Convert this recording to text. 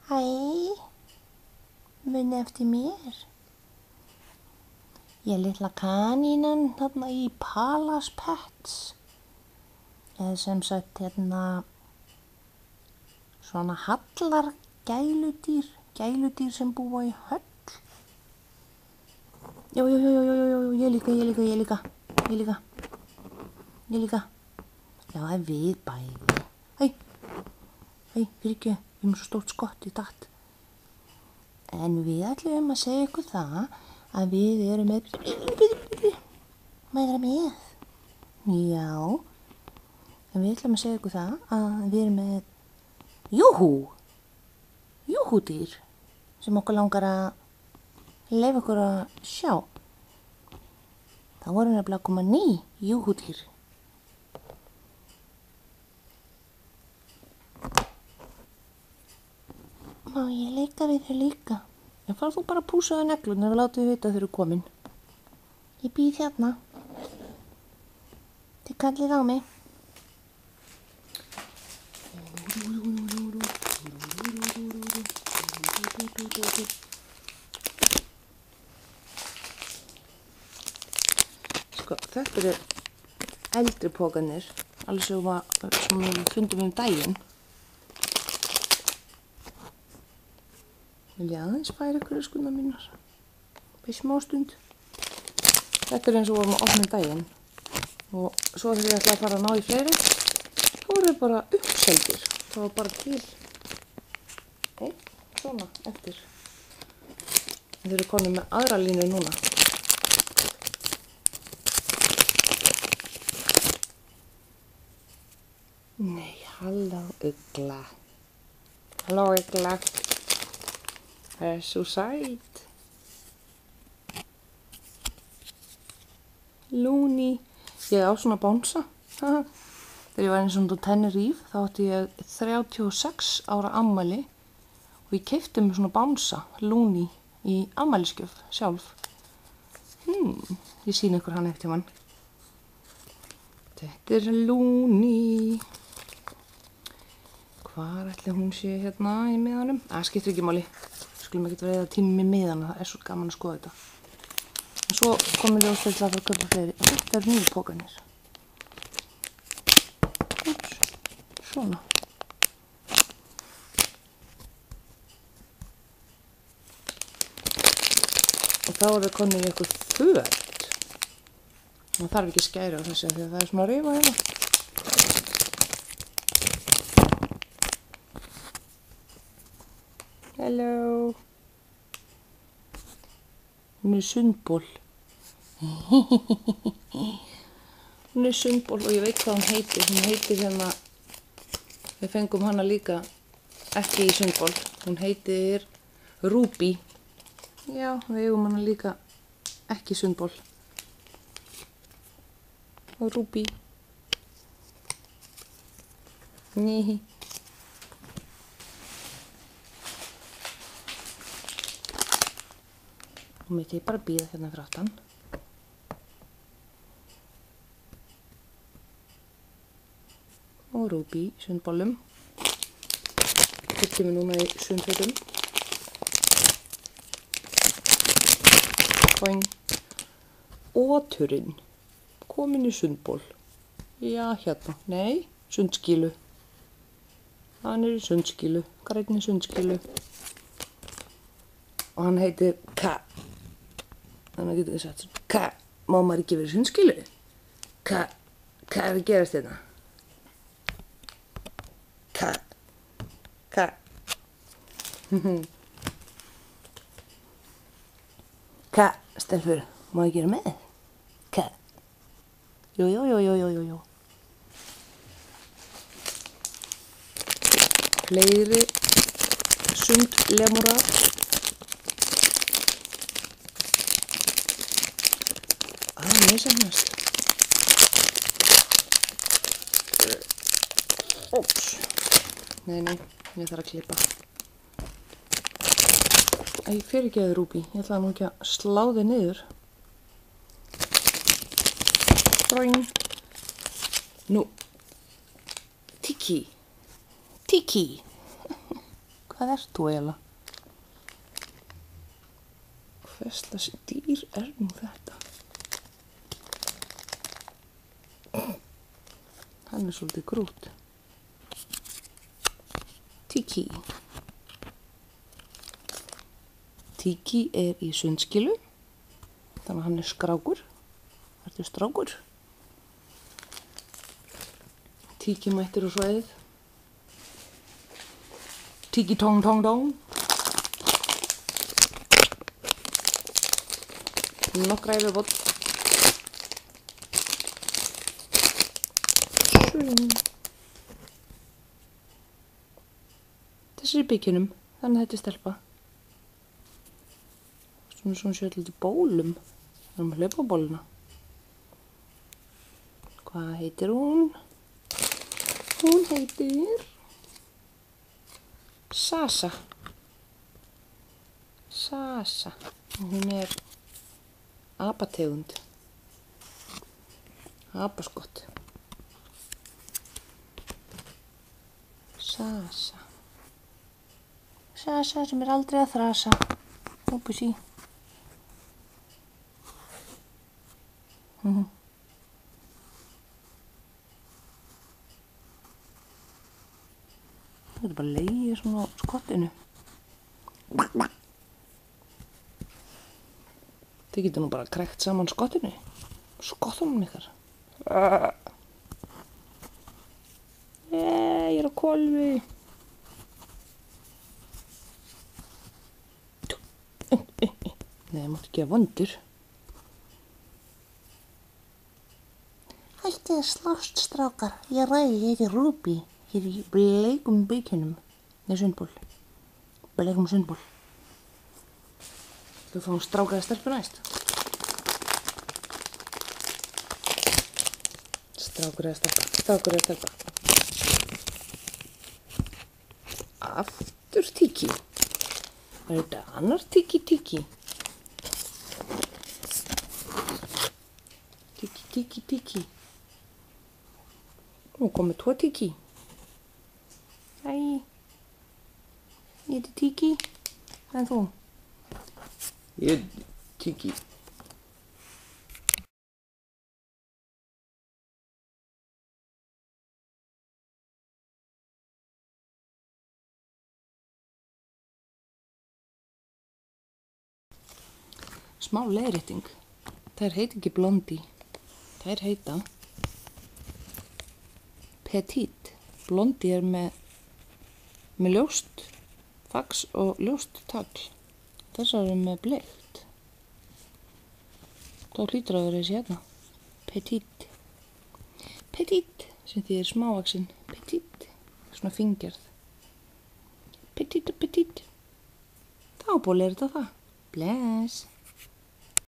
Hæ, muni eftir mér. Ég litla kanínan þarna í Palace Pets. Eða sem sagt svona hallar gæludýr sem búa í höll. Já, ég líka. Já, það er við bæði. Hæ, fyrir ekki, ég er með svo stórt skott í datt. En við ætlum að segja ykkur það að við erum með... Má ég vera með? Já. En við ætlum að segja ykkur það að við erum með... Júhúdýr sem okkur langar að leyfa okkur að sjá. Það voru nefnilega að koma ný júhúdýr. Má ég leika við þau líka? En fara þú bara að púsa það neglurnar og láta við vita að þau eru komin. Ég býð hérna. Þið kallið á mig. Sko, þetta eru eldri pókarnir, alveg sem við fundum daginn. Vil ég aðeins færa ykkur skuna mínar? Fyrir smá stund. Þetta er eins og vorum að opna daginn. Og svo þegar ég ætla að fara að ná í fleiri, þá voru þau bara uppseldir. Það var bara til svona eftir. Þeir eru konum með aðra línu núna. Nei, halló ugla. Halló ugla. Það er svo sæt. Lúni. Ég á svona bánsa. Þegar ég var eins og Tenerife þá átti ég 36 ára afmæli og ég keypti mér svona bánsa, Lúni, í afmælisgjöf sjálf. Ég sýni ykkur hann eftir mann. Þetta er Lúni. Hvar ætli hún sé hérna í miðanum? Það skiptir ekki máli. Skulum ekki vera tími með miðana, það er svo gaman að skoða þetta. En svo komum við ljóslega til að fara að köpa fleiri. Þetta eru nýju pókarnir. Svona. Og þá eru konur í eitthvað föt. Það þarf ekki skæri á þessu því að það er svona að rífa hérna. Hello. Hún er sundból. Hún er sundból og ég veit hvað hún heitir. Hún heitir hérna, við fengum hana líka ekki í sundból. Hún heitir Ruby. Já, við eigum hana líka ekki í sundból. Og Ruby. Nei. Nú myndi ég bara bíða hérna fyrir aftan. Og Ruby í sundbólum. Fyrtum við núna í sundfötum. Boing. Oturinn. Komin í sundból. Já, hérna. Nei, sundskílu. Hann er í sundskílu. Grænni sundskílu. Og hann heitir K. Þannig að getur við sagt K. Má maður ekki verið í sundskílu? K. Hvað er að gerast hérna? K. K, stelpur, má ég gera með? K. Jú. Fleiri sundlemurar. Misannast. Óps. Nei, ég þarf að klippa. Æ, fyrirgeðu Ruby, ég ætlaði nú ekki að slá þig niður. Boing. Nú. Tiki. Hvað ert þú eiginlega? Hvers dýr nú þetta? Hann svolítið grút. Tiki. Tiki í sundskilu. Þannig að hann skrákur. Ertu strákur? Tiki mættir á svæðið. Tiki tong tong tong. Nokkra yfirbót. Þessi í byggjunum, þannig að þetta stelpa. Svona sér lítið bólum. Við erum að hlaupa á bóluna. Hvað heitir hún? Hún heitir Sasa. Sasa. Og hún apategund. Apaskott. Sasa. Sasa sem aldrei að þrasa. Óbúsí. Þetta er bara legið svona á skottinu. Þið getur nú bara krækt saman skottinu. Skottunum ykkar. Ég er á hvolfi. Nei, máttu ekki að vondur. Hættið að slást, strákar. Ég heiti Ruby. Hér í bleikum byggjunum. Nei, sundból. Bleikum sundból. Þú fáum stráka eða stelpu næst. Strákur eða stelpa. Strákur eða stelpa. Aftur Tiki. Er þetta annar Tiki? Tiki, Tiki, Tiki. Nú komið 2 Tiki. Hæ. Ég heiti Tiki. En þú? Ég heiti Tiki. Smá leiðrétting. Þær heita ekki Blondie. Þær heita Petite. Blondie er með ljóst fax og ljóst tagl. Þessar eru með bleikt. Þá hlýtur að vera þessi hérna. Petite. Petite, sem þýðir smávaxin. Petite. Svona fingerð. Petite og petite. Þá búið að læra þetta það. Bless.